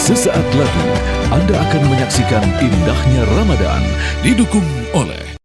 Sesaat lagi Anda akan menyaksikan indahnya Ramadan didukung oleh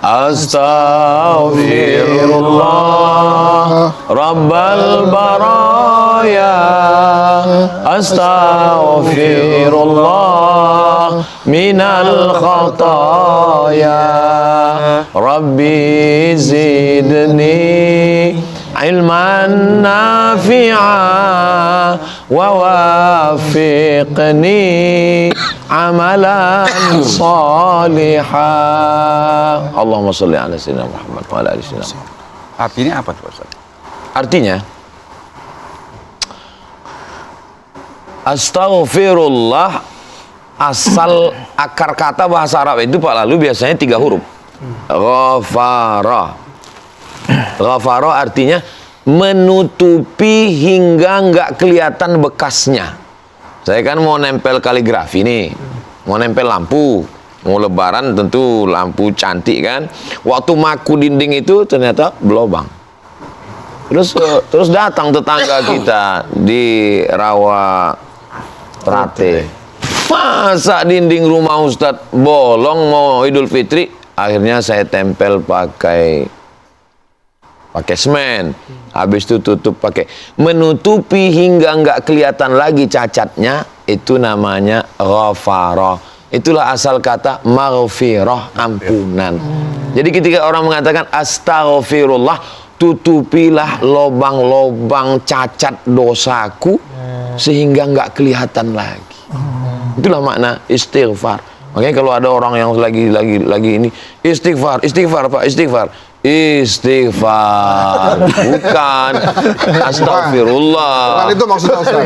Astaghfirullah Rabbal baraya, Astaghfirullah minal khataya, Rabbi zidni ilman nafi'a wa wafiqni amalan salihah. Allahumma sholli ala sayyidina Muhammad wa ala ali sayyidina Muhammad. Artinya apa tuh Ustaz? Artinya astaghfirullah, asal akar kata bahasa Arab itu Pak Lalu biasanya 3 huruf. Ghafara. Ghafara artinya menutupi hingga nggak kelihatan bekasnya. Saya kan mau nempel kaligrafi nih, mau nempel lampu, mau lebaran tentu lampu cantik kan. Waktu maku dinding itu ternyata belobang. Terus datang tetangga kita di Rawa Trate. Masa dinding rumah Ustadz bolong mau Idul Fitri? Akhirnya saya tempel pakai semen. Habis itu tutup pakai, menutupi hingga nggak kelihatan lagi cacatnya, itu namanya ghafara. Itulah asal kata maghfirah, ampunan. Jadi ketika orang mengatakan astaghfirullah, tutupilah lobang-lobang cacat dosaku sehingga nggak kelihatan lagi. Itulah makna istighfar. Makanya kalau ada orang yang lagi ini istighfar Pak, istighfar bukan astagfirullah. Bukan itu maksudnya Ustaz.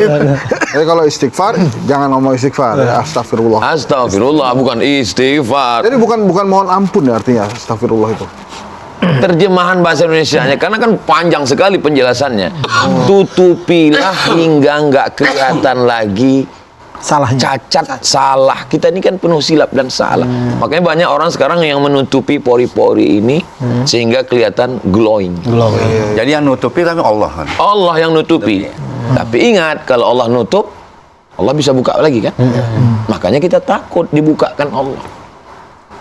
Jadi kalau istighfar jangan ngomong istighfar, ya, astagfirullah. Astagfirullah bukan istighfar. Jadi bukan mohon ampun ya artinya astagfirullah itu. Terjemahan bahasa Indonesianya karena kan panjang sekali penjelasannya. Tutupilah hingga nggak kelihatan lagi salahnya, cacat, salah. Kita ini kan penuh silap dan salah. Makanya banyak orang sekarang yang menutupi pori-pori ini sehingga kelihatan glowing. Jadi yang nutupi tapi Allah kan? Allah yang nutupi. Tapi ingat, kalau Allah nutup, Allah bisa buka lagi kan? Makanya kita takut dibukakan Allah.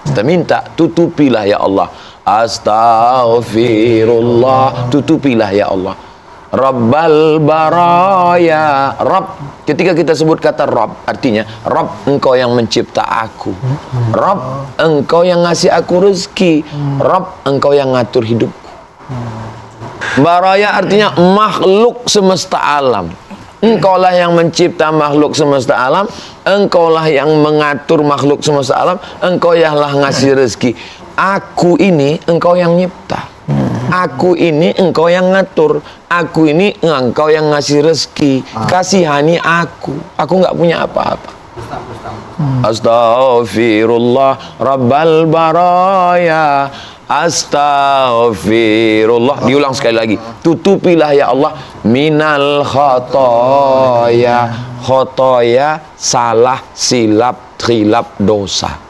Kita minta, tutupilah ya Allah. Astaghfirullah, tutupilah ya Allah. Rabbal baraya, Rabb. Ketika kita sebut kata Rabb, artinya Rabb, engkau yang mencipta aku. Rabb, engkau yang ngasih aku rezeki. Rabb, engkau yang ngatur hidupku. Baraya artinya makhluk semesta alam. Engkaulah yang mencipta makhluk semesta alam, engkaulah yang mengatur makhluk semesta alam, engkau yahlah ngasih rezeki. Aku ini engkau yang nyipta. Aku ini engkau yang ngatur. Aku ini engkau yang ngasih rezeki. Kasihani aku. Aku nggak punya apa-apa. Astaghfirullah Rabbal baraya, astaghfirullah. Diulang sekali lagi. Tutupilah ya Allah minal khotoya. Khotoya salah, silap, khilaf, dosa.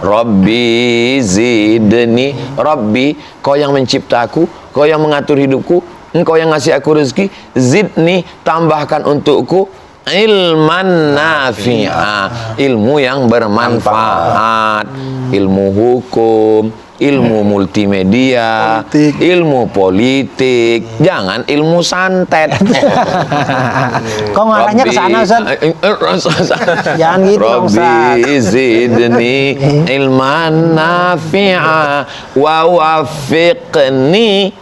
Rabbi zidni, Rabbi, kau yang mencipta aku, kau yang mengatur hidupku, engkau yang ngasih aku rezeki. Zidni, tambahkan untukku ilman nafi'a, ilmu yang bermanfaat, ilmu hukum, ilmu multimedia, ilmu politik, jangan ilmu santet. Kok ngarahnya ke sana, Ustaz? Jangan gitu, Ustaz. Rabbi zidni ilman nafi'a wa wafiqni,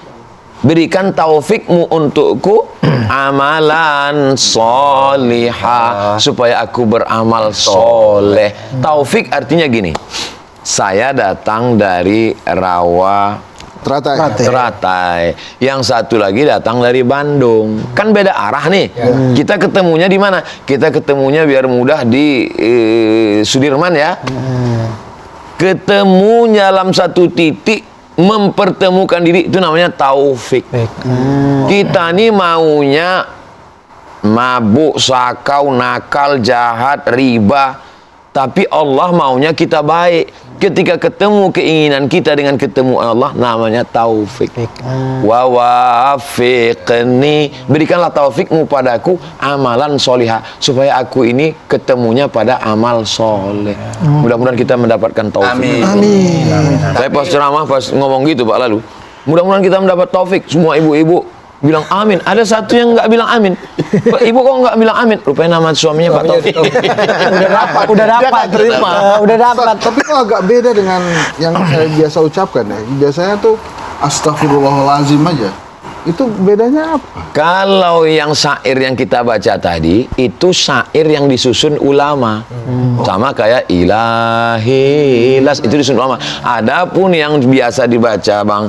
berikan taufikmu untukku amalan solihah, supaya aku beramal soleh. Taufik artinya gini, saya datang dari Rawa Teratai. Yang satu lagi datang dari Bandung. Kan beda arah nih. Kita ketemunya di mana? Kita ketemunya biar mudah di Sudirman ya. Ketemu dalam satu titik, mempertemukan diri, itu namanya taufik. Kita nih maunya mabuk, sakau, nakal, jahat, riba, tapi Allah maunya kita baik. Ketika ketemu keinginan kita dengan ketemu Allah, namanya taufik. Wa wafiqni, berikanlah taufikmu padaku amalan solihah, supaya aku ini ketemunya pada amal soleh. Mudah-mudahan kita mendapatkan taufik. Amin. Saya pas ceramah, pas ngomong gitu Pak lalu, mudah-mudahan kita mendapat taufik. Semua ibu-ibu bilang amin. Ada satu yang nggak bilang amin. Pak, ibu kok nggak bilang amin? Rupanya nama suaminya Pak Taufik. Udah dapat. Udah dapat. Tapi kok agak beda dengan yang saya biasa ucapkan ya. Biasanya tuh astagfirullahalazim aja. Itu bedanya apa? Kalau yang syair yang kita baca tadi, itu syair yang disusun ulama. Sama kayak ilahilas, itu disusun ulama. Adapun yang biasa dibaca Bang,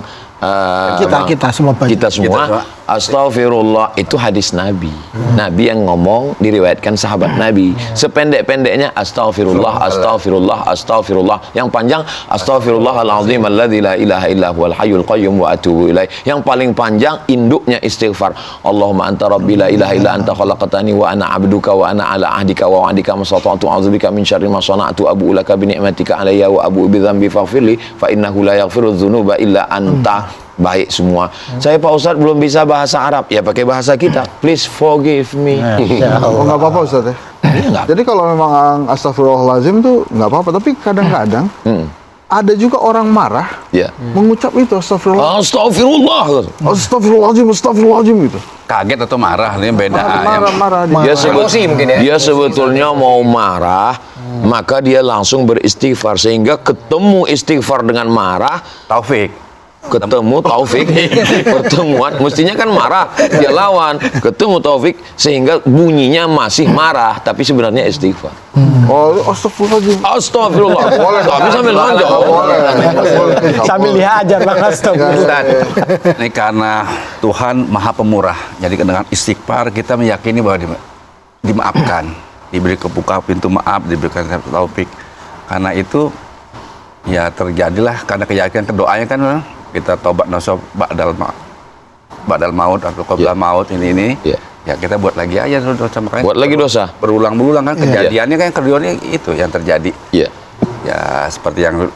Kita semua baca. kita semua astagfirullah, itu hadis Nabi. Nabi yang ngomong, diriwayatkan sahabat Nabi. Sependek-pendeknya astagfirullah, astagfirullah, astagfirullah. Yang panjang astagfirullahalazim alladzi la ilaha illa huwal hayyul qayyum wa atubu ilaih. Yang paling panjang induknya istighfar. Allahumma anta rabbi la ilaha illa anta khalaqtani wa ana abduka wa ana ala ahdika wa wa'dika mastata'tu a'udzubika min syarri ma sana'tu abu'u laka bi ni'matika alayya wa abu'u bi dzambi faghfirli fa innahu la yaghfiru dzunuba illa anta. Baik semua. Saya Pak Ustadz belum bisa bahasa Arab, ya pakai bahasa kita. Please forgive me. Oh, nggak apa-apa Ustaz ya. Jadi kalau memang astagfirullahalazim tuh nggak apa-apa, tapi kadang-kadang ada juga orang marah mengucap itu astagfirullah. Astagfirullahalazim gitu. Kaget atau marah, ini beda. Marah. Dia sebetulnya mau marah, maka dia langsung beristighfar, sehingga ketemu istighfar dengan marah, Taufik. ketemu taufik, pertemuan mestinya kan marah, dia lawan, ketemu taufik, sehingga bunyinya masih marah tapi sebenarnya istighfar. Oh, astagfirullahalazim. Astagfirullah. Tapi sambil lonjok. Sambil dihajar Bang, astagfirullah. Ini karena Tuhan Maha Pemurah. Jadi dengan istighfar kita meyakini bahwa dimaafkan, diberi kebuka pintu maaf, diberikan taufik. Karena itu ya terjadilah karena keyakinan, doanya kan kita tobat nasuh ba'dal maut atau qabla maut ini. Ya kita buat lagi aja dosa, makanya Buat lagi dosa. berulang-ulang kan kejadiannya kan keduanya itu yang terjadi. Ya seperti yang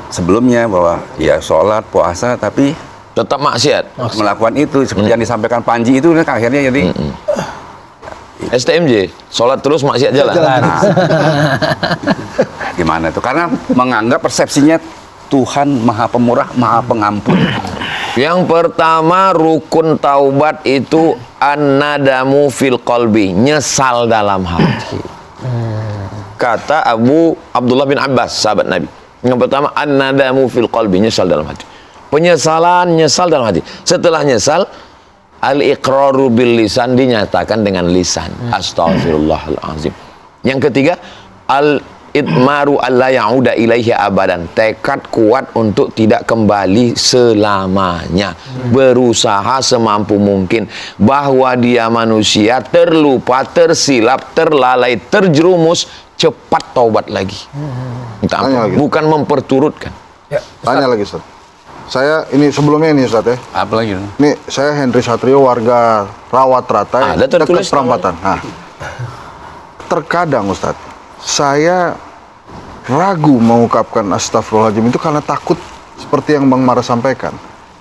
sebelumnya bahwa ya sholat puasa tapi Tetap maksiat. melakukan itu seperti yang disampaikan Panji itu kan akhirnya jadi STMJ, sholat terus maksiat jalan. gimana itu, karena menganggap persepsinya Tuhan Maha Pemurah, Maha Pengampun. Yang pertama rukun taubat itu an-nadamu fil qalbi, nyesal dalam hati. Kata Abdullah bin Abbas, sahabat Nabi. Yang pertama an-nadamu fil qalbi, nyesal dalam hati. Penyesalan, nyesal dalam hati. Setelah nyesal, al-iqraru bil lisan, dinyatakan dengan lisan. Astaghfirullahalazim. Yang ketiga, al-idmaru alla ya'uda ilaihi abadan, tekad kuat untuk tidak kembali selamanya. Berusaha semampu mungkin bahwa dia manusia, terlupa, tersilap, terlalai, terjerumus, cepat taubat lagi. Minta ampun. Bukan memperturutkan. Tanya lagi Ustaz. Saya ini sebelumnya ini Ustaz ya. Apa lagi? Nih saya Henry Satrio, warga Rawat Ratai, Ada dekat tertulis Perampatan. Nah, terkadang Ustaz, saya ragu mengungkapkan astagfirullahaladzim itu karena takut seperti yang Bang Mara sampaikan.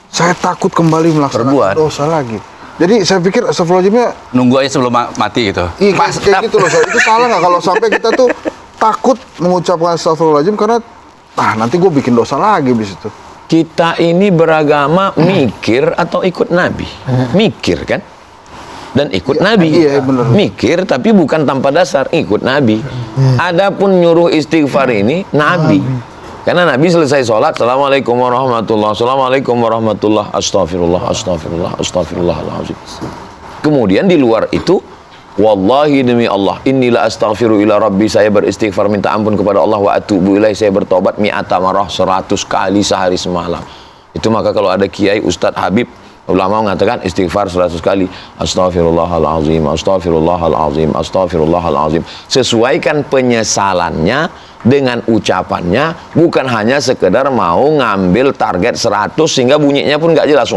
Saya takut kembali melaksanakan dosa lagi. Jadi saya pikir astagfirullahaladzimnya Nunggu aja sebelum mati gitu. iya kayak gitu loh. Itu salah nggak kalau sampai kita tuh takut mengucapkan astagfirullahaladzim karena nanti gue bikin dosa lagi di situ. Kita ini beragama mikir atau ikut Nabi? Mikir kan? Dan ikut Nabi. Iya, bener. Mikir tapi bukan tanpa dasar, ikut Nabi. Adapun nyuruh istighfar ini Nabi. Karena Nabi selesai sholat, Assalamualaikum warahmatullahi, Assalamualaikum warahmatullahi, astagfirullah, astagfirullah, astagfirullahaladzim. Kemudian di luar itu, wallahi demi Allah, inilah astaghfiru ila rabbi, saya beristighfar minta ampun kepada Allah, wa atubu ilaih, saya bertobat mi'ata marah, 100 kali sehari semalam. Itu maka kalau ada kiai, ustadz, habib, ulama mengatakan istighfar 100 kali. Astaghfirullahalazim, astaghfirullahalazim, astaghfirullahalazim. Sesuaikan penyesalannya dengan ucapannya, bukan hanya sekedar mau ngambil target 100 sehingga bunyinya pun nggak jelas.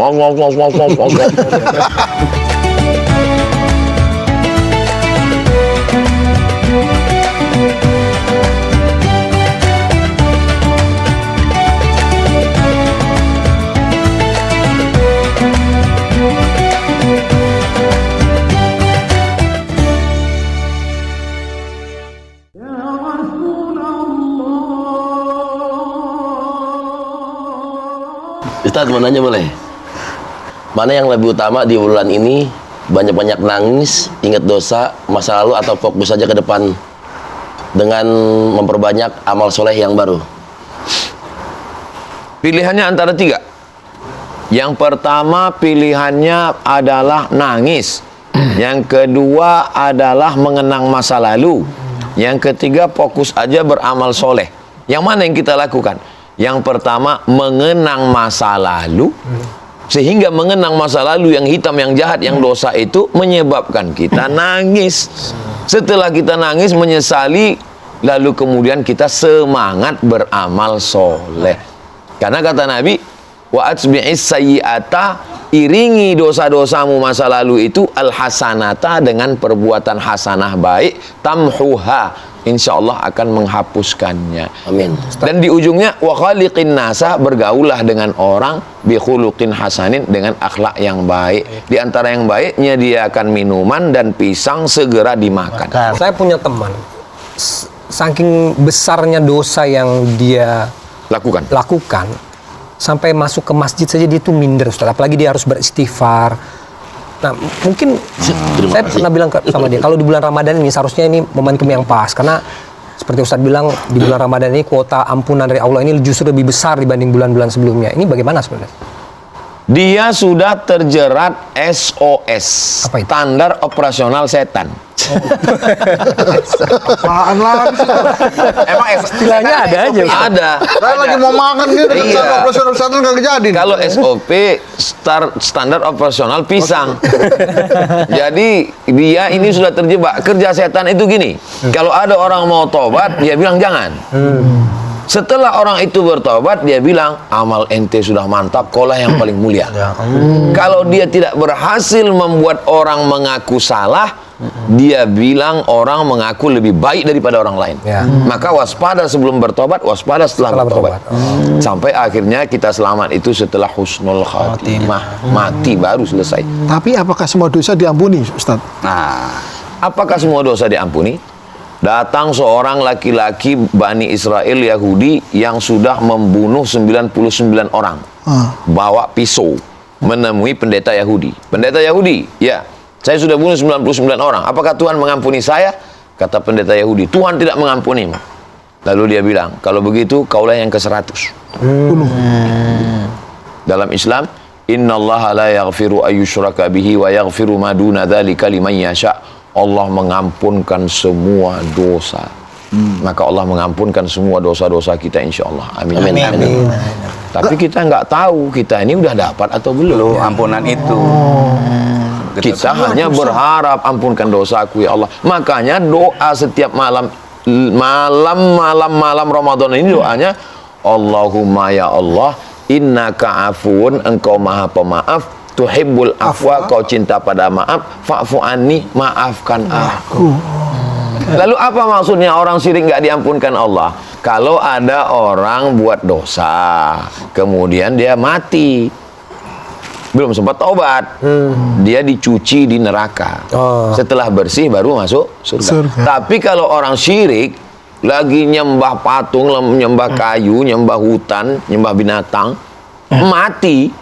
Ustaz mau nanya boleh? Mana yang lebih utama di bulan ini? Banyak-banyak nangis, ingat dosa masa lalu, atau fokus saja ke depan dengan memperbanyak amal soleh yang baru? Pilihannya antara 3. Yang pertama pilihannya adalah nangis. Yang kedua adalah mengenang masa lalu. Yang ketiga fokus aja beramal soleh. Yang mana yang kita lakukan? Yang pertama mengenang masa lalu, sehingga mengenang masa lalu yang hitam, yang jahat, yang dosa itu menyebabkan kita nangis. Setelah kita nangis menyesali, lalu kemudian kita semangat beramal soleh. Karena kata Nabi, wa atbi'is sayyi'ata, iringi dosa-dosamu masa lalu itu al-hasanata, dengan perbuatan hasanah baik, tamhuha, insya Allah akan menghapuskannya. Amin. Dan di ujungnya wa khaliqin nasa, bergaulah dengan orang bi khuluqin hasanin, dengan akhlak yang baik. Di antara yang baik, menyediakan minuman dan pisang segera dimakan. Saya punya teman, saking besarnya dosa yang dia Lakukan. sampai masuk ke masjid saja dia tuh minder, Ustaz. Apalagi dia harus beristighfar. Nah, mungkin saya pernah bilang sama dia, kalau di bulan Ramadan ini seharusnya ini momentum yang pas, karena seperti Ustaz bilang, di bulan Ramadan ini kuota ampunan dari Allah ini justru lebih besar dibanding bulan-bulan sebelumnya. Ini bagaimana sebenarnya? Dia sudah terjerat SOS, Apa itu? standar operasional setan. Apaan lagi? Emang Istilahnya ada aja, Ustaz. Ada. Saya lagi mau makan gitu, Iya. operasional nggak jadi. Kalau SOP standar operasional pisang. Jadi dia ini sudah terjebak. Kerja setan itu gini. Kalau ada orang mau tobat, dia bilang jangan. Setelah orang itu bertobat, dia bilang amal ente sudah mantap, kaulah yang paling mulia. Kalau dia tidak berhasil membuat orang mengaku salah, dia bilang orang mengaku lebih baik daripada orang lain. Ya. Maka waspada sebelum bertobat, waspada setelah bertobat. Sampai akhirnya kita selamat itu setelah husnul khatimah, mati baru selesai. Tapi apakah semua dosa diampuni, Ustaz? Nah, Apakah semua dosa diampuni? Datang seorang laki-laki Bani Israel Yahudi yang sudah membunuh 99 orang. Bawa pisau menemui pendeta Yahudi. Pendeta Yahudi, ya, saya sudah bunuh 99 orang. Apakah Tuhan mengampuni saya? Kata pendeta Yahudi, Tuhan tidak mengampunimu. Lalu dia bilang, kalau begitu kaulah yang ke-100. Dalam Islam, innallaha la yaghfiru ayyushraka bihi wa yaghfiru ma duna dzalika liman yasha. Allah mengampunkan semua dosa. Maka Allah mengampunkan semua dosa-dosa kita, insya Allah. Amin. Amin. Amin. Tapi kita nggak tahu kita ini udah dapat atau belum. ampunan itu. Kita hanya berharap ampunkan dosaku ya Allah. Makanya doa setiap malam Ramadan ini doanya, Allahumma ya Allah, innaka afuun, engkau maha pemaaf, tuhibbul afwa, kau cinta pada maaf, fa'fu anni, maafkan aku. Lalu apa maksudnya orang syirik nggak diampunkan Allah? Kalau ada orang buat dosa, kemudian dia mati, belum sempat taubat, dia dicuci di neraka. Setelah bersih baru masuk surga. Tapi kalau orang syirik lagi nyembah patung, nyembah kayu, nyembah hutan, nyembah binatang, mati,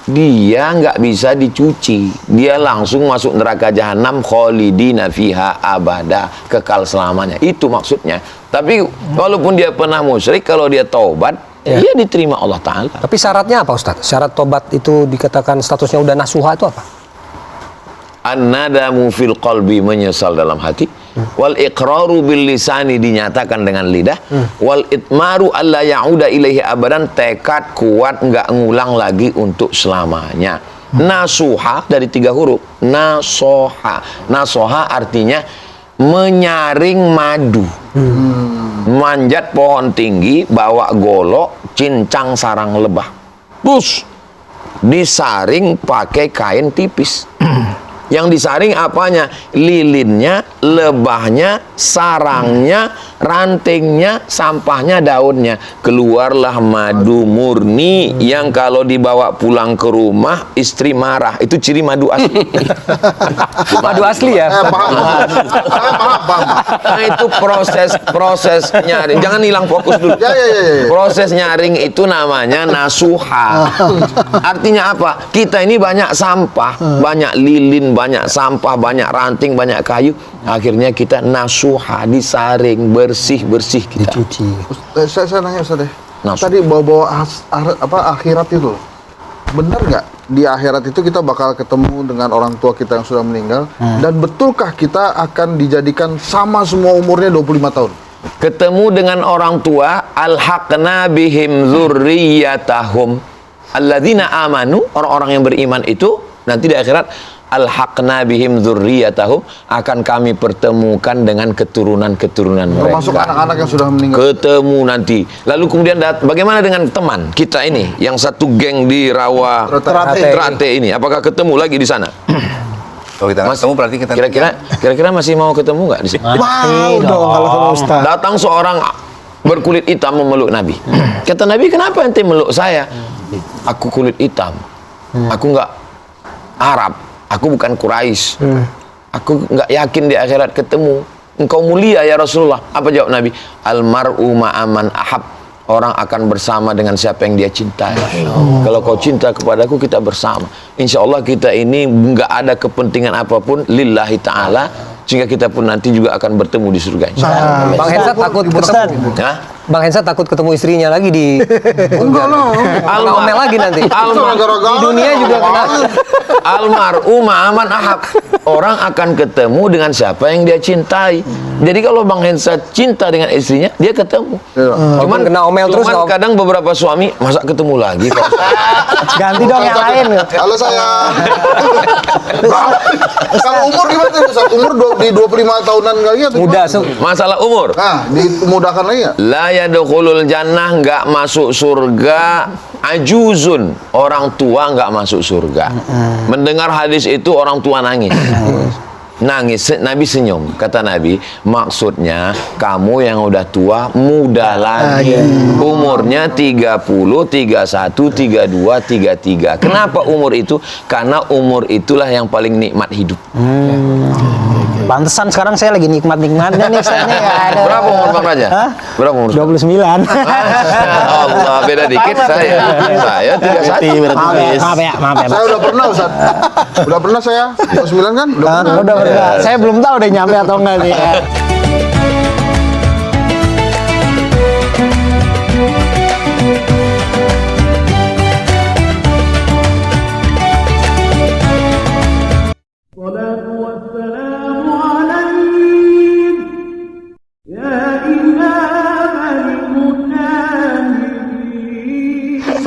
dia nggak bisa dicuci, dia langsung masuk neraka jahanam, khalidina fiha abada, kekal selamanya. Itu maksudnya. Tapi walaupun dia pernah musyrik, kalau dia taubat, dia diterima Allah Ta'ala. Tapi syaratnya apa, Ustaz? Syarat tobat itu dikatakan statusnya udah nasuha itu apa? An-nadamu fil qalbi, menyesal dalam hati. Wal iqraru bil lisani, dinyatakan dengan lidah. Wal itmaru alla ya'uda ilaihi abadan, tekad kuat nggak ngulang lagi untuk selamanya. Nasuha dari 3 huruf. Nasoha. Nasoha artinya menyaring madu. Manjat pohon tinggi, bawa golok, cincang sarang lebah. Terus disaring pakai kain tipis. Yang disaring apanya? Lilinnya, lebahnya, sarangnya, rantingnya, sampahnya, daunnya. Keluarlah madu murni yang kalau dibawa pulang ke rumah istri marah. Itu ciri madu asli. Madu asli ya. Paham. Nah, itu proses nyaring. Jangan hilang fokus dulu. Ya. Proses nyaring itu namanya nasuha. Artinya apa? Kita ini banyak sampah, banyak lilin, banyak sampah, banyak ranting, banyak kayu. Akhirnya kita nasuha, disaring, bersih kita. Dicuci. Saya nanya Ustaz deh. Nafsu. Tadi bawa akhirat itu, benar nggak di akhirat itu kita bakal ketemu dengan orang tua kita yang sudah meninggal? Dan betulkah kita akan dijadikan sama semua umurnya 25 tahun? Ketemu dengan orang tua, alhaqna bihim dzurriyyatahum alladzina amanu, orang-orang yang beriman itu nanti di akhirat alhaqna bihim dzurriyyatahum, akan kami pertemukan dengan keturunan-keturunan mereka. Termasuk anak-anak yang sudah meninggal. Ketemu nanti. Lalu kemudian bagaimana dengan teman kita ini yang satu geng di Rawa Trate ini? Apakah ketemu lagi di sana? Kalau kita ketemu berarti kita Kira-kira masih mau ketemu nggak di sini? Mau dong kalau sama Ustaz. Datang seorang berkulit hitam memeluk Nabi. Kata Nabi, kenapa ente meluk saya? Aku kulit hitam. Aku nggak Arab. Aku bukan Quraisy. Aku nggak yakin di akhirat ketemu. Engkau mulia ya Rasulullah. Apa jawab Nabi? Almar'u ma'aman ahab. Orang akan bersama dengan siapa yang dia cintai. Kalau kau cinta kepadaku, kita bersama. Insya Allah kita ini nggak ada kepentingan apapun lillahi ta'ala, sehingga kita pun nanti juga akan bertemu di surga. Bang Hensa takut ketemu. Hah? Bang Hensa takut ketemu istrinya lagi di Enggak lah. Ngomel lagi nanti. Di dunia juga kena. Almar'u ma'aman ahab. Orang akan ketemu dengan siapa yang dia cintai. Jadi kalau Bang Hensa cinta dengan istrinya, dia ketemu. Cuman kena omel terus. Cuman kadang beberapa suami, masa ketemu lagi? Ganti dong yang lain. Halo saya. Kalau umur gimana Ustaz? Umur di 25 tahunan lagi atau Muda. Masalah umur. Nah, dimudahkan lagi nggak? La yadkhulul jannah, nggak masuk surga ajuzun, orang tua nggak masuk surga. Mendengar hadis itu orang tua nangis. Nangis, Nabi senyum. Kata Nabi, maksudnya kamu yang udah tua muda lagi. Umurnya 30, 31, 32, 33. Kenapa umur itu? Karena umur itulah yang paling nikmat hidup. Pantesan sekarang saya lagi nikmat-nikmatnya nih saya nih. Berapa umur Bang Raja? Hah? Berapa umur? 29. Allah, beda dikit saya. Saya 31. Maaf ya. Saya udah pernah Ustaz. Udah pernah saya. 29 kan? Udah pernah. Saya belum tahu deh nyampe atau enggak nih.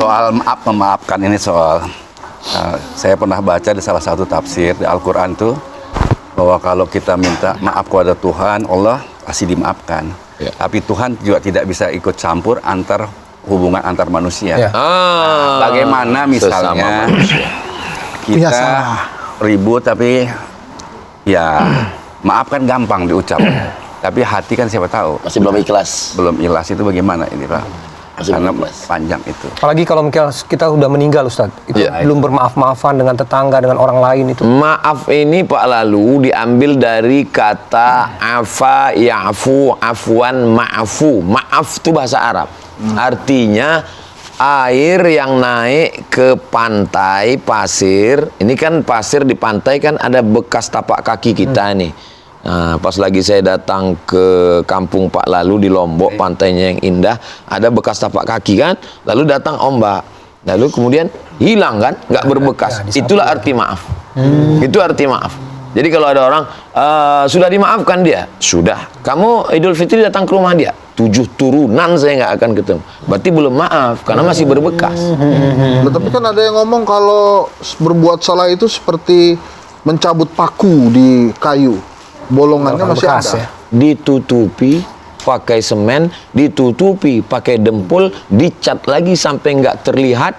soal memaafkan ini soal saya pernah baca di salah satu tafsir di Al-Quran tuh bahwa kalau kita minta maaf kepada Tuhan, Allah pasti dimaafkan. Ya. Tapi Tuhan juga tidak bisa ikut campur antar hubungan antar manusia. Ya. Bagaimana misalnya kita ribut tapi ya maaf kan gampang diucap. Tapi hati kan siapa tahu. Masih belum ikhlas. Belum ikhlas itu bagaimana ini Pak? Karena panjang itu. Apalagi kalau mungkin kita udah meninggal Ustaz, itu belum bermaaf-maafan dengan tetangga, dengan orang lain itu. Maaf ini Pak Lalu diambil dari kata afa, ya'fu, afwan, ma'afu. Maaf itu bahasa Arab. Artinya air yang naik ke pantai pasir. Ini kan pasir di pantai kan ada bekas tapak kaki kita nih. Nah, pas lagi saya datang ke kampung Pak Lalu di Lombok, pantainya yang indah, ada bekas tapak kaki kan, lalu datang ombak, lalu kemudian hilang kan, nggak berbekas. Itulah arti maaf. Itu arti maaf. Jadi kalau ada orang sudah dimaafkan dia, sudah. Kamu Idul Fitri datang ke rumah dia, 7 turunan saya nggak akan ketemu. Berarti belum maaf karena masih berbekas. Nah, tapi kan ada yang ngomong kalau berbuat salah itu seperti mencabut paku di kayu, bolongannya masih bekas, ada. ya. Ditutupi pakai semen, ditutupi pakai dempul, dicat lagi sampai nggak terlihat.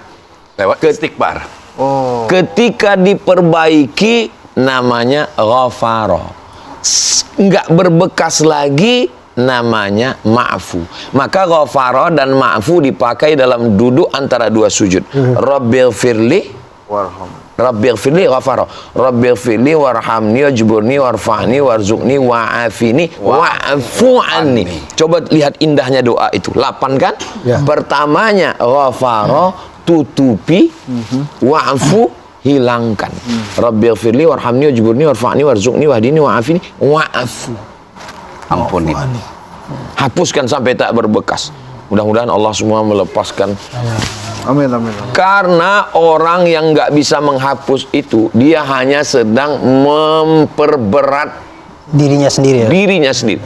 Lewat istighfar. Oh. Ketika diperbaiki namanya ghafara. Nggak berbekas lagi namanya ma'fu. Maka ghafara dan ma'fu dipakai dalam duduk antara dua sujud. Rabbighfirli Warham. Rabbighfirli ghafara. Rabbighfirli warhamni wajburni warfa'ni warzuqni wa'afini wa'fu anni. Coba lihat indahnya doa itu. 8 kan? Ya. Pertamanya ghafara, tutupi, wa'fu, hilangkan. Rabbighfirli warhamni wajburni warfa'ni warzuqni wahdini wa'afini wa'fu. Ampuni. Hapuskan sampai tak berbekas. Mudah-mudahan Allah semua melepaskan. Amin, amin, amin. Karena orang yang nggak bisa menghapus itu, dia hanya sedang memperberat Dirinya sendiri ya. dirinya sendiri.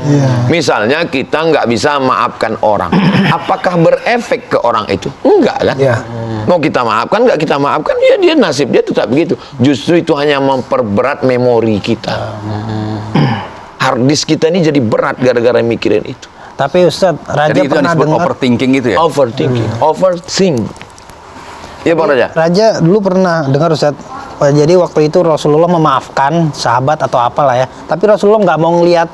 Misalnya kita nggak bisa maafkan orang, apakah berefek ke orang itu? Enggak kan? Ya. Mau kita maafkan nggak kita maafkan, ya dia nasib dia tetap begitu. Justru itu hanya memperberat memori kita. Harddisk kita ini jadi berat gara-gara mikirin itu. Tapi Ustadz, Raja Jadi itu yang pernah disebut dengar overthinking itu ya. Overthinking, overthink. Iya Bang Raja. Raja dulu pernah dengar Ustadz, jadi waktu itu Rasulullah memaafkan sahabat atau apalah ya, tapi Rasulullah nggak mau ngelihat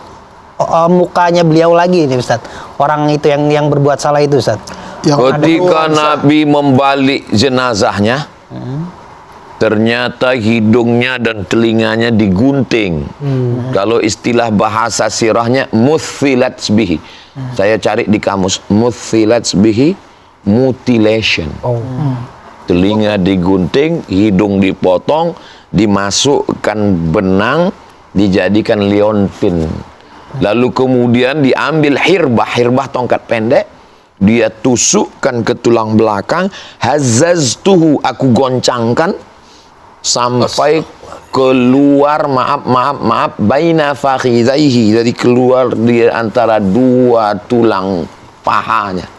mukanya beliau lagi nih Ustadz, orang itu yang berbuat salah itu Ustadz. Ketika Nabi membalik jenazahnya, ternyata hidungnya dan telinganya digunting. Kalau istilah bahasa sirahnya muthilat bihi. Saya cari di kamus, muthilat bihi, mutilation. Telinga digunting, hidung dipotong, dimasukkan benang, dijadikan liontin. Lalu kemudian diambil hirbah tongkat pendek, dia tusukkan ke tulang belakang, hazaztuhu, aku goncangkan sampai keluar maaf baina fakhidaihi, jadi keluar di antara dua tulang pahanya.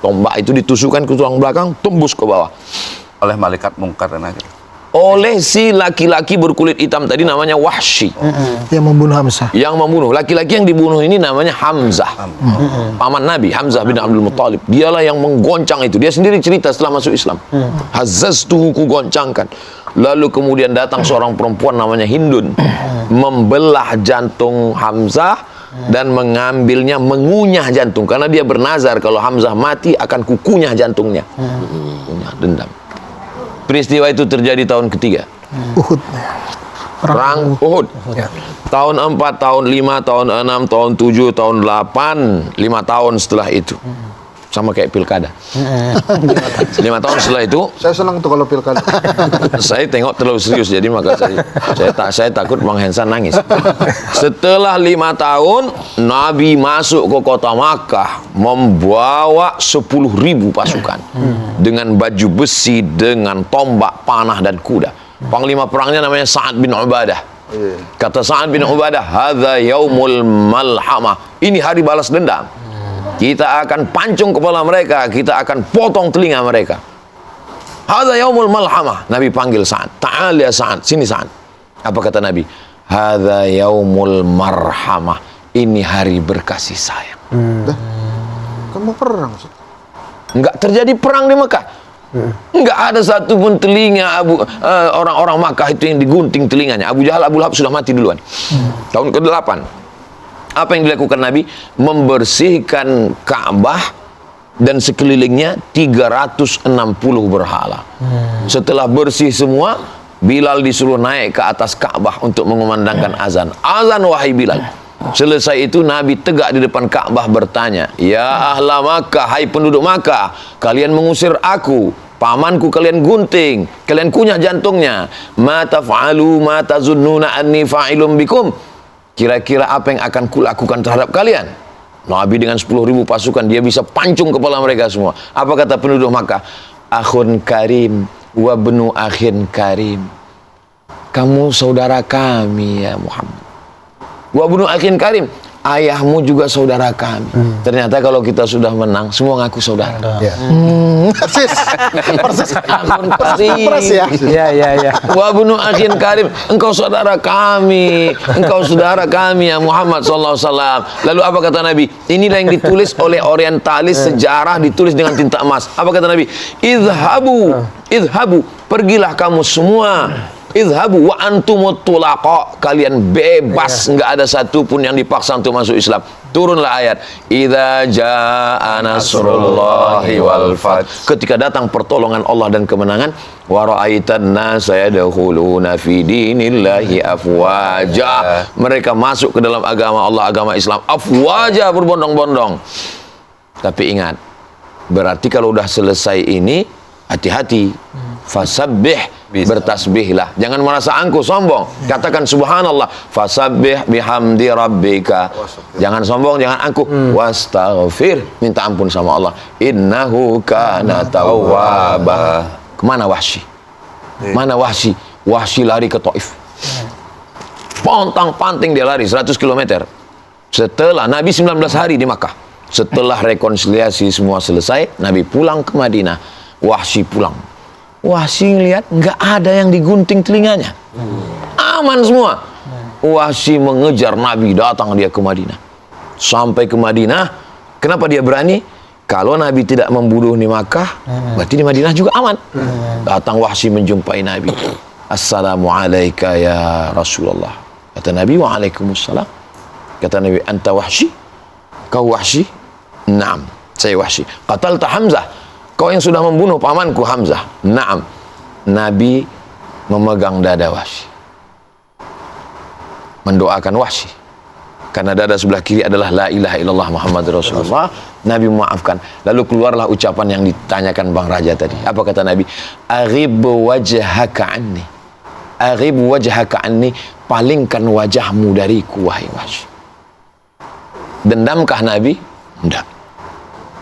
Tombak itu ditusukkan ke tulang belakang, tembus ke bawah Oleh malaikat mungkar dan nakir. oleh si laki-laki berkulit hitam tadi namanya Wahsy. Yang membunuh Hamzah. Yang membunuh, laki-laki yang dibunuh ini namanya Hamzah. Paman Nabi, Hamzah bin Abdul Muttalib. Dialah yang menggoncang itu. Dia sendiri cerita setelah masuk Islam. Hazaztuhu, ku goncangkan. Lalu kemudian datang seorang perempuan namanya Hindun, membelah jantung Hamzah dan mengambilnya, mengunyah jantung, karena dia bernazar kalau Hamzah mati akan kukunyah jantungnya. Kunyah, dendam. Peristiwa itu terjadi tahun ketiga. Uhud. Perang Uhud. Tahun 4, tahun 5, tahun 6, tahun 7, tahun 8, 5 tahun setelah itu. Sama kayak pilkada. 5 tahun setelah itu, Saya senang tuh kalau pilkada. saya tengok terlalu serius, jadi maka saya takut Bang Hensan nangis. Setelah 5 tahun, Nabi masuk ke kota Makkah membawa 10.000 pasukan dengan baju besi, dengan tombak, panah dan kuda. Panglima perangnya namanya Sa'ad bin Ubadah. Kata Sa'ad bin Ubadah, "Hadza yaumul malhamah." Ini hari balas dendam. Kita akan pancung kepala mereka, kita akan potong telinga mereka. Hadza yaumul malhamah. Nabi panggil Sa'ad. Ta'al ya Sa'ad, sini Sa'ad. Apa kata Nabi? Hadza yaumul marhamah. Ini hari berkasih sayang. Kan mau perang. Ustaz. Enggak terjadi perang di Mekah. Enggak ada satu pun telinga orang-orang Makkah itu yang digunting telinganya. Abu Jahal, Abu Lahab sudah mati duluan. Tahun ke-8. Apa yang dilakukan Nabi? Membersihkan Ka'bah dan sekelilingnya 360 berhala. Setelah bersih semua, Bilal disuruh naik ke atas Ka'bah untuk mengumandangkan azan. Azan wahai Bilal. Selesai itu Nabi tegak di depan Ka'bah bertanya, "Ya ahla Makkah, hai penduduk Makkah, kalian mengusir aku, pamanku kalian gunting, kalian kunyah jantungnya. Ma taf'alu ma tazunnuna anni fa'ilum bikum?" Kira-kira apa yang akan kulakukan terhadap kalian? Nabi dengan 10.000 pasukan, dia bisa pancung kepala mereka semua. Apa kata penduduk Makkah? Akhun karim wa benu akhin karim. kamu saudara kami ya Muhammad. Wa ibnu akhin karim, ayahmu juga saudara kami. Ternyata kalau kita sudah menang, semua ngaku saudara. Persis. Persis ya. Iya. Wa ibnu akhin karim, engkau saudara kami, engkau saudara kami ya Muhammad sallallahu alaihi wasallam. Lalu apa kata Nabi? Inilah yang ditulis oleh orientalis sejarah, ditulis dengan tinta emas. Apa kata Nabi? Idhabu, pergilah kamu semua. Idhabu wa antumut tulaqa, kalian bebas, nggak ada satupun yang dipaksa untuk masuk Islam. Turunlah ayat idza jaa nasrullahi wal fath, ketika datang pertolongan Allah dan kemenangan, wa ra'aitan nasa yadkhuluna fi dinillahi afwaja, mereka masuk ke dalam agama Allah, agama Islam, afwaja, berbondong-bondong. Tapi ingat, berarti kalau udah selesai ini, hati-hati. Fasabbih, bertasbihlah, jangan merasa angkuh sombong, katakan subhanallah. Fasabbih bihamdi rabbika, jangan sombong, jangan angkuh. Wastaghfir, minta ampun sama Allah, innahu kana tawwaba. Kemana Wahsy? Mana Wahsy? Wahsy lari ke Taif, pontang-panting dia lari 100 km. Setelah Nabi 19 hari di Makkah, setelah rekonsiliasi semua selesai, Nabi pulang ke Madinah. Wahsy pulang. Wahsy ngelihat nggak ada yang digunting telinganya, aman semua. Wahsy mengejar Nabi, datang dia ke Madinah. Sampai ke Madinah, kenapa dia berani? Kalau Nabi tidak membunuh di Makkah, berarti di Madinah juga aman. Datang Wahsy menjumpai Nabi. Assalamualaikum ya Rasulullah. Kata Nabi, waalaikumsalam. Kata Nabi, anta Wahsy? Kau Wahsy? Naam, saya Wahsy. Qatalta Hamzah, kau yang sudah membunuh pamanku Hamzah. Naam. Nabi memegang dada Wahsy, mendoakan Wahsy, karena dada sebelah kiri adalah la ilaha illallah Muhammad Rasulullah. Nabi memaafkan. Lalu keluarlah ucapan yang ditanyakan Bang Raja tadi. Apa kata Nabi? Aghib wajhaka anni, aghib wajhaka anni, palingkan wajahmu dariku wahai Wahsy. Dendamkah Nabi? Tidak.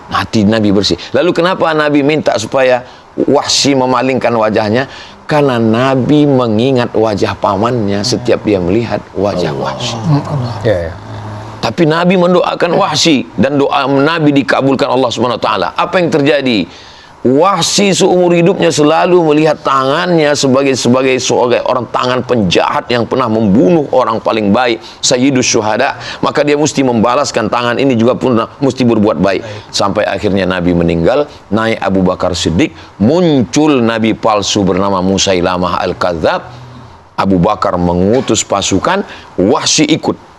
Hati Nabi bersih. Lalu kenapa Nabi minta supaya Wahsy memalingkan wajahnya? Karena Nabi mengingat wajah pamannya setiap dia melihat wajah Wahsy. Tapi Nabi mendoakan Wahsy dan doa Nabi dikabulkan Allah Subhanahu wa taala. Apa yang terjadi? Wahsy seumur hidupnya selalu melihat tangannya sebagai orang tangan penjahat yang pernah membunuh orang paling baik, Sayyidus Syuhada. Maka dia mesti membalaskan tangan ini juga pun mesti berbuat baik. Sampai akhirnya Nabi meninggal, naik Abu Bakar Siddiq, muncul Nabi palsu bernama Musailamah Al-Kadzab. Abu Bakar mengutus pasukan, Wahsy ikut.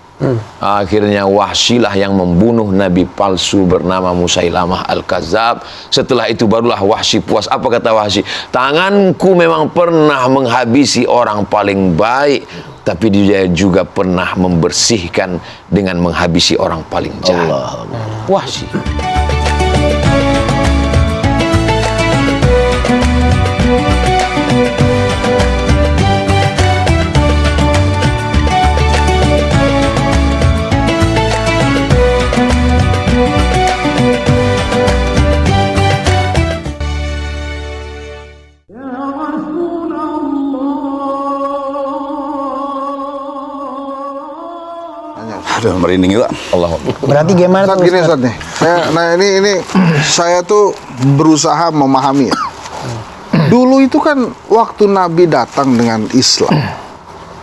Akhirnya Wahsy lah yang membunuh Nabi palsu bernama Musailamah Al-Kadzab. Setelah itu barulah Wahsy puas. Apa kata Wahsy? Tanganku memang pernah menghabisi orang paling baik, tapi dia juga pernah membersihkan dengan menghabisi orang paling jahat. Wahsy. Aduh, merinding juga. Allah. Berarti gimana Ustaz, tuh gini Ustaz? Ustaz nih. Ini saya tuh berusaha memahami ya. Dulu itu kan waktu Nabi datang dengan Islam,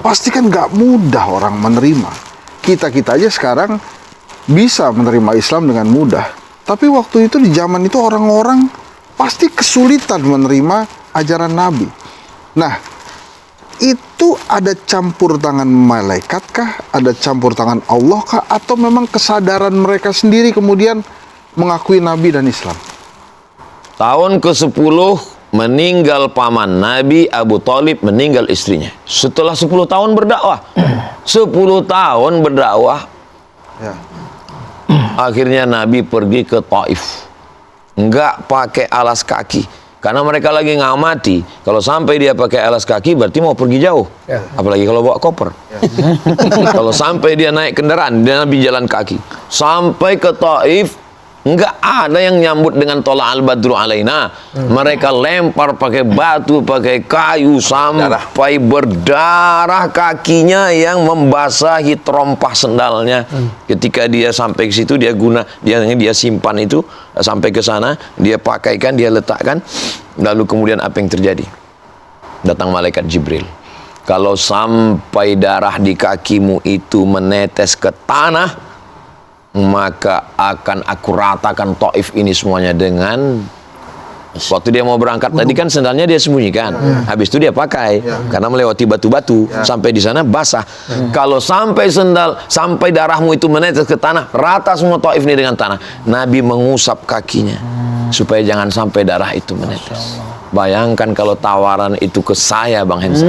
pasti kan gak mudah orang menerima. Kita aja sekarang bisa menerima Islam dengan mudah. Tapi waktu itu di zaman itu orang-orang pasti kesulitan menerima ajaran Nabi. Nah, itu ada campur tangan malaikat kah? Ada campur tangan Allah kah? Atau memang kesadaran mereka sendiri kemudian mengakui Nabi dan Islam? Tahun ke-10 meninggal paman Nabi, Abu Thalib, meninggal istrinya. Setelah 10 tahun berdakwah. 10 tahun berdakwah. Ya. Akhirnya Nabi pergi ke Taif. Enggak pakai alas kaki. Karena mereka lagi ngamati, kalau sampai dia pakai alas kaki berarti mau pergi jauh. Apalagi kalau bawa koper. Kalau sampai dia naik kendaraan, dia Nabi jalan kaki. Sampai ke Taif, Enggak ada yang nyambut dengan tola'al badru alaina. Mereka lempar pakai batu, pakai kayu sampai berdarah kakinya yang membasahi terompah sendalnya. Ketika dia sampai ke situ, dia simpan itu sampai ke sana, dia pakaikan, dia letakkan. Lalu kemudian apa yang terjadi? Datang malaikat Jibril. Kalau sampai darah di kakimu itu menetes ke tanah, maka akan aku ratakan Taif ini semuanya dengan waktu dia mau berangkat tadi kan sendalnya dia sembunyikan, habis itu dia pakai karena melewati batu-batu sampai di sana basah. Kalau sampai darahmu itu menetes ke tanah, rata semua Taif ini dengan tanah. Nabi mengusap kakinya supaya jangan sampai darah itu menetes. Bayangkan kalau tawaran itu ke saya, Bang Hensa.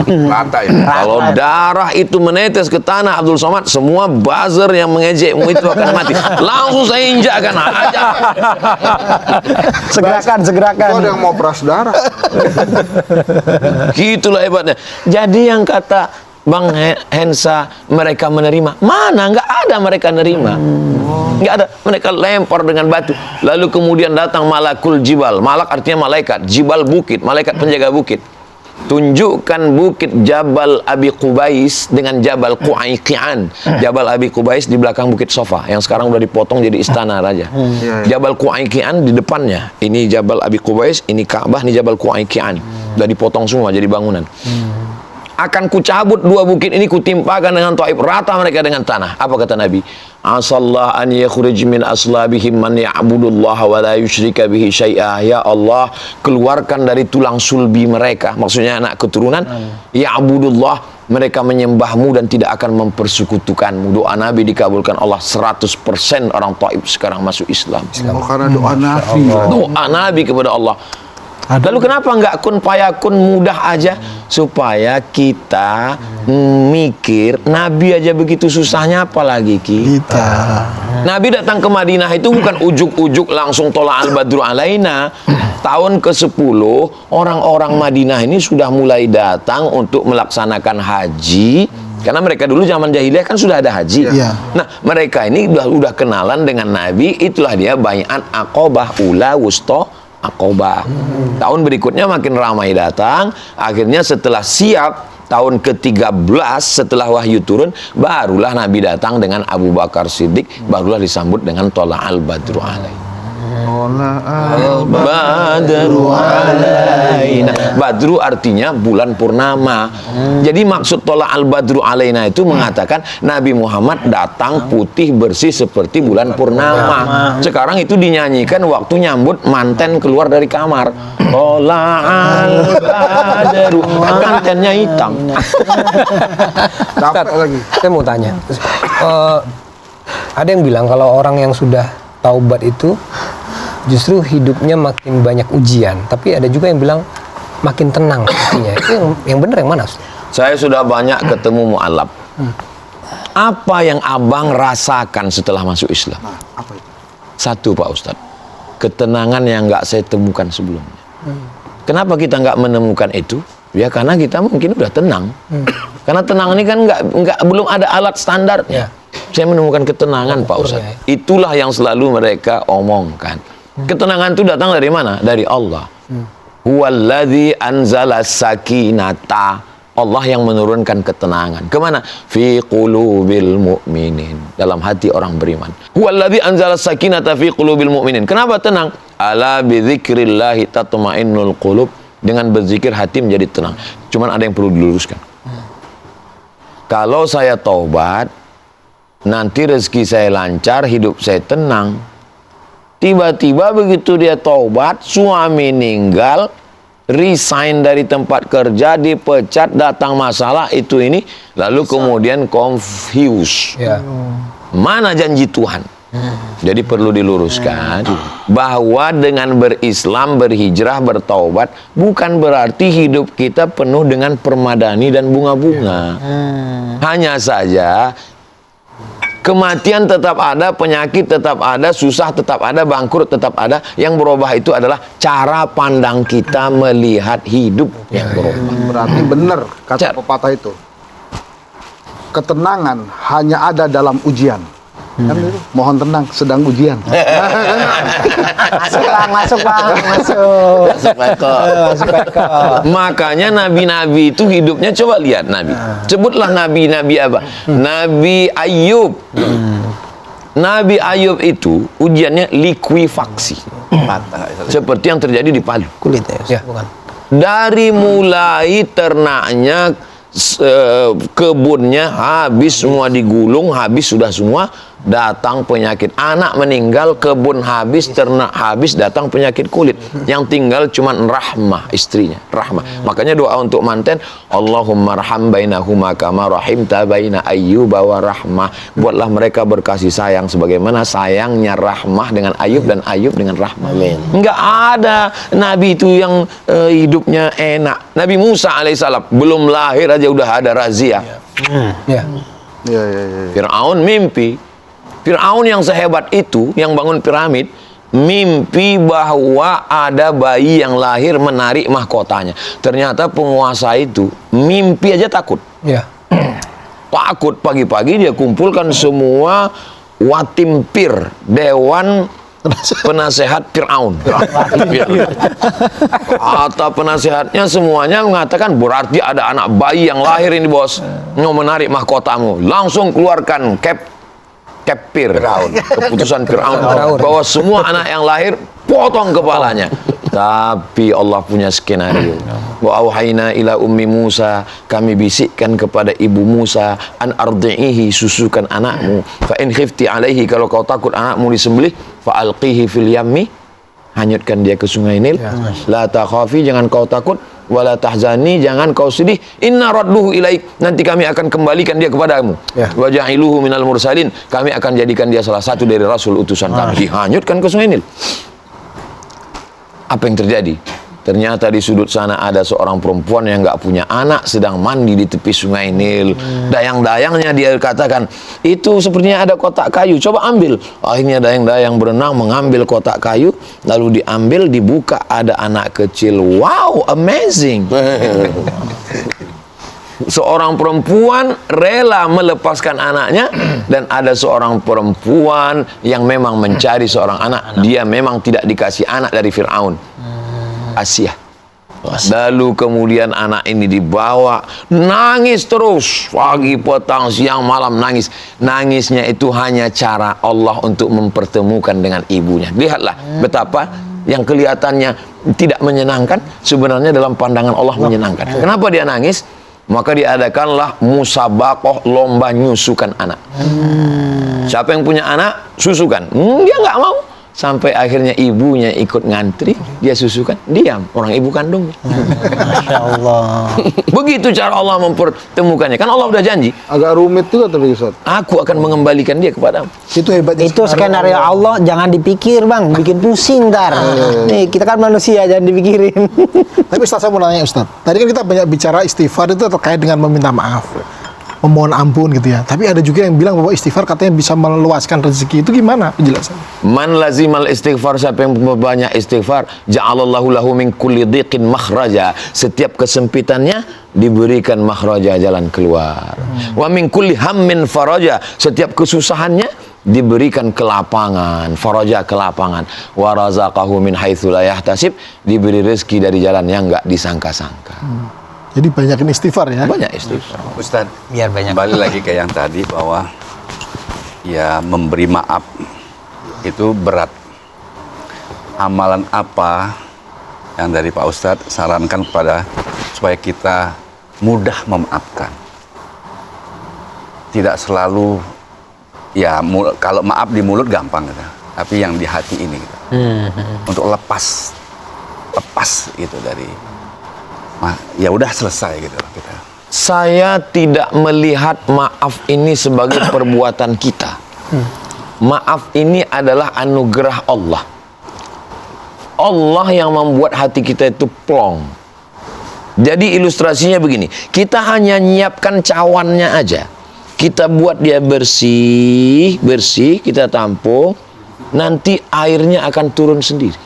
Rata ya. Kalau darah itu menetes ke tanah, Abdul Somad, semua buzzer yang mengejekmu itu akan mati. Langsung saya injakkan aja. Segerakan. Itu ada yang mau peras darah. Gitulah hebatnya. Jadi yang kata Bang Hensa mereka menerima, mana? Nggak ada mereka nerima. Nggak ada. Mereka lempar dengan batu. Lalu kemudian datang malakul jibal. Malak artinya malaikat. Jibal bukit, malaikat penjaga bukit. Tunjukkan bukit Jabal Abi Qubais dengan Jabal Qu'aiqian. Jabal Abi Qubais di belakang bukit Sofa yang sekarang udah dipotong jadi istana raja. Jabal Qu'aiqian di depannya. Ini Jabal Abi Qubais, ini Ka'bah, ini Jabal Qu'aiqian. Udah dipotong semua jadi bangunan. Akan kucabut dua bukit ini, kutimpakan dengan Taif, rata mereka dengan tanah. Apa kata Nabi? Asallah an yakhrij min aslabihim man ya'budullaha wa la yusyrika bihi syai'a. Ya Allah, keluarkan dari tulang sulbi mereka, maksudnya anak keturunan, ya'budullah, mereka menyembahmu dan tidak akan mempersekutukanmu. Doa Nabi dikabulkan Allah. 100% orang Taif sekarang masuk Islam. Oh, karena doa Nabi. Doa Nabi kepada Allah. Lalu kenapa nggak kun payakun mudah aja? Supaya kita mikir Nabi aja begitu susahnya, apalagi kita. Nabi datang ke Madinah itu bukan ujuk-ujuk langsung tola'al badru alaina. Tahun ke-10 orang-orang Madinah ini sudah mulai datang untuk melaksanakan haji. Karena mereka dulu zaman jahiliyah kan sudah ada haji. Nah, mereka ini udah kenalan dengan Nabi. Itulah dia bai'at Aqabah ula wusta Aqabah. Tahun berikutnya makin ramai datang. Akhirnya setelah siap tahun ke-13 setelah wahyu turun, barulah Nabi datang dengan Abu Bakar Siddiq, barulah disambut dengan tola'al badru alaina. Badru alaina. Badru artinya bulan purnama. Jadi maksud tola'al badru alaina itu mengatakan Nabi Muhammad datang putih bersih seperti bulan purnama. Sekarang itu dinyanyikan waktu nyambut manten keluar dari kamar. Tola'al badru, mantennya hitam. Ustaz, saya mau tanya. Ada yang bilang kalau orang yang sudah taubat itu justru hidupnya makin banyak ujian, tapi ada juga yang bilang makin tenang hatinya. Itu yang benar yang mana, Ustaz? Saya sudah banyak ketemu mu'alaf. Apa yang abang rasakan setelah masuk Islam? Apa itu? Satu, Pak Ustadz, ketenangan yang nggak saya temukan sebelumnya. Kenapa kita nggak menemukan itu? Ya karena kita mungkin udah tenang. Karena tenang ini kan belum ada alat standarnya. Saya menemukan ketenangan, Pak Ustadz. Itulah yang selalu mereka omongkan. Ketenangan itu datang dari mana? Dari Allah. Huwallazi anzala sakinata. Allah yang menurunkan ketenangan. Kemana? Fi qulubil mu'minin. Dalam hati orang beriman. Huwallazi anzala sakinata fi qulubil mu'minin. Kenapa tenang? Ala bidzikrillahi tatma'innul qulub. Dengan berzikir hati menjadi tenang. Cuman ada yang perlu diluruskan. Kalau saya taubat, nanti rezeki saya lancar, hidup saya tenang. Tiba-tiba begitu dia taubat, suami meninggal, resign dari tempat kerja, dipecat, datang masalah itu ini, lalu kemudian confused. Mana janji Tuhan? Jadi perlu diluruskan bahwa dengan berislam, berhijrah, bertaubat bukan berarti hidup kita penuh dengan permadani dan bunga-bunga. Hanya saja kematian tetap ada, penyakit tetap ada, susah tetap ada, bangkrut tetap ada. Yang berubah itu adalah cara pandang kita melihat hidup yang berubah. Berarti benar kata pepatah itu. Ketenangan hanya ada dalam ujian. Kan itu, mohon tenang, sedang ujian. Masuk bang, masuk. Masuk Eko. Makanya nabi-nabi itu hidupnya, coba lihat Nabi. Sebutlah nabi-nabi apa? Nabi Ayub. Nabi Ayub itu ujiannya likuifaksi. Seperti yang terjadi di Palu. Kulit ya, bukan. Dari mulai ternaknya, kebunnya habis semua digulung, habis sudah semua, datang penyakit. Anak meninggal, kebun habis, ternak habis, datang penyakit kulit. Yang tinggal cuman Rahmah, istrinya, Rahmah. Makanya doa untuk manten, Allahumma arham bainahuma kama rahimta baina Ayyuba wa Rahmah. Buatlah mereka berkasih sayang sebagaimana sayangnya Rahmah dengan Ayub dan Ayub dengan Rahmah. Amin. Enggak ada nabi itu yang hidupnya enak. Nabi Musa alaihissalam belum lahir aja udah ada razia. Ya. Iya. Fir'aun mimpi. Fir'aun yang sehebat itu, yang bangun piramid, mimpi bahwa ada bayi yang lahir menarik mahkotanya. Ternyata penguasa itu mimpi aja takut. Ya. Takut, pagi-pagi dia kumpulkan semua watimpir, dewan penasehat Fir'aun. Atau penasehatnya semuanya mengatakan berarti ada anak bayi yang lahir ini bos, mau menarik mahkotamu. Langsung keluarkan kepir, keputusan Fir'aun bahwa semua anak yang lahir potong kepalanya. Tapi Allah punya skenario. Wa auhayna ila ummi Musa, kami bisikkan kepada ibu Musa, an ardi'ihi, susukan anakmu. Fa in khifti alaihi, kalau kau takut anakmu disembelih, fa alqihi fil yammi, hanyutkan dia ke sungai Nil. La takhafi, jangan kau takut, wala tahzani, jangan kau sedih, inna radduhu ilaik, nanti kami akan kembalikan dia kepadamu. Wa ja'iluhu minal mursalin, kami akan jadikan dia salah satu dari rasul utusan kami. Dihanyutkan ke sungai Nil. Apa yang terjadi? Ternyata di sudut sana ada seorang perempuan yang nggak punya anak sedang mandi di tepi sungai Nil. Dayang-dayangnya dia katakan, itu sepertinya ada kotak kayu, coba ambil. Akhirnya dayang-dayang berenang mengambil kotak kayu, lalu diambil, dibuka, ada anak kecil. Wow, amazing. Seorang perempuan rela melepaskan anaknya, dan ada seorang perempuan yang memang mencari seorang anak. Dia memang tidak dikasih anak dari Fir'aun, Asia. Lalu kemudian anak ini dibawa, nangis terus, pagi, petang, siang, malam nangis. Nangisnya itu hanya cara Allah untuk mempertemukan dengan ibunya. Lihatlah betapa yang kelihatannya tidak menyenangkan, sebenarnya dalam pandangan Allah menyenangkan. Kenapa dia nangis? Maka diadakanlah musabaqah, lomba nyusukan anak. Siapa yang punya anak, susukan. Dia nggak mau. Sampai akhirnya ibunya ikut ngantri, dia susukan, diam, orang ibu kandungnya. Masya Allah. Begitu cara Allah mempertemukannya. Kan Allah udah janji, Agak rumit juga tapi Ustaz. aku akan mengembalikan dia kepadamu. Itu hebatnya. Itu skenario Allah, jangan dipikir bang, bikin pusing ntar. Nih kita kan manusia, jangan dipikirin. Tapi Ustaz, saya mau nanya Ustaz. Tadi kan kita banyak bicara istighfar itu terkait dengan meminta maaf, memohon ampun gitu ya. Tapi ada juga yang bilang bahwa istighfar katanya bisa meluaskan rezeki. Itu gimana penjelasannya? Man lazimal istighfar, siapa yang banyak istighfar, ja'alallahu lahu min kulli dhiqin makhraja. Setiap kesempitannya diberikan makhraja, jalan keluar. Wa min kulli hammin faraja. Setiap kesusahannya diberikan kelapangan, faraja, kelapangan. Wa razaqahu min haitsu la yahtasib, diberi rezeki dari jalan yang enggak disangka-sangka. Jadi banyakin istighfar ya. Banyak istighfar. Ustaz, Biar banyak. kembali lagi ke yang tadi bahwa ya memberi maaf itu berat. Amalan apa yang dari Pak Ustadz sarankan kepada supaya kita mudah memaafkan? Tidak selalu ya kalau maaf di mulut gampang gitu, tapi yang di hati ini gitu. Untuk lepas gitu dari ya udah selesai gitu kita. Saya tidak melihat maaf ini sebagai perbuatan kita. Maaf ini adalah anugerah Allah. Allah yang membuat hati kita itu plong. Jadi ilustrasinya begini, kita hanya nyiapkan cawannya aja. Kita buat dia bersih, kita tampung, nanti airnya akan turun sendiri.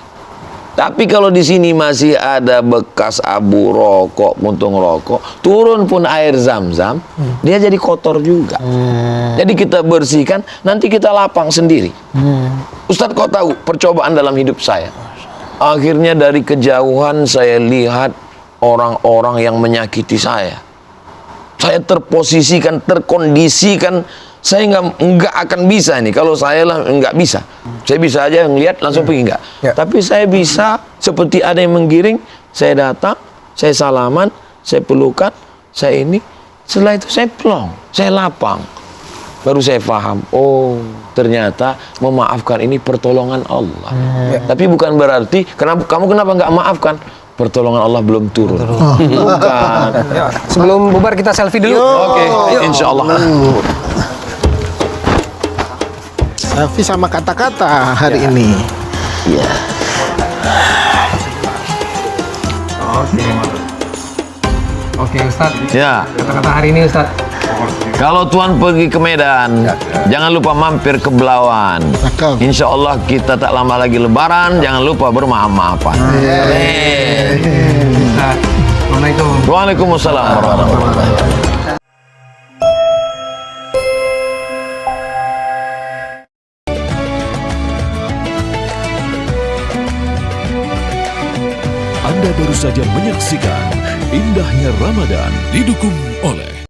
Tapi kalau di sini masih ada bekas abu rokok, puntung rokok, turun pun air zam-zam, dia jadi kotor juga. Jadi kita bersihkan, nanti kita lapang sendiri. Ustadz, kau tahu percobaan dalam hidup saya? Akhirnya dari kejauhan saya lihat orang-orang yang menyakiti saya. Saya terposisikan, terkondisikan. Saya nggak akan bisa nih. Kalau saya lah nggak bisa. Saya bisa aja ngeliat langsung pergi nggak. Tapi saya bisa seperti ada yang menggiring. Saya datang, saya salaman, saya pelukan, saya ini. Setelah itu saya plong, saya lapang. Baru saya paham. Oh, ternyata memaafkan ini pertolongan Allah. Tapi bukan berarti kamu kenapa nggak maafkan? Pertolongan Allah belum turun. Bukan. Sebelum bubar kita selfie dulu. Oke, insya Allah. Selfie sama kata-kata hari ini. Iya. Oke Ustaz. Ya. Kata-kata hari ini Ustaz. Kalau Tuhan pergi ke Medan, jangan lupa mampir ke Belawan. Cakep. Insya Allah kita tak lama lagi Lebaran, jangan lupa bermaaf-maafan. Amin. Assalamualaikum. Waalaikumsalam warahmatullahi wabarakatuh. Anda baru saja menyaksikan Indahnya Ramadan, didukung oleh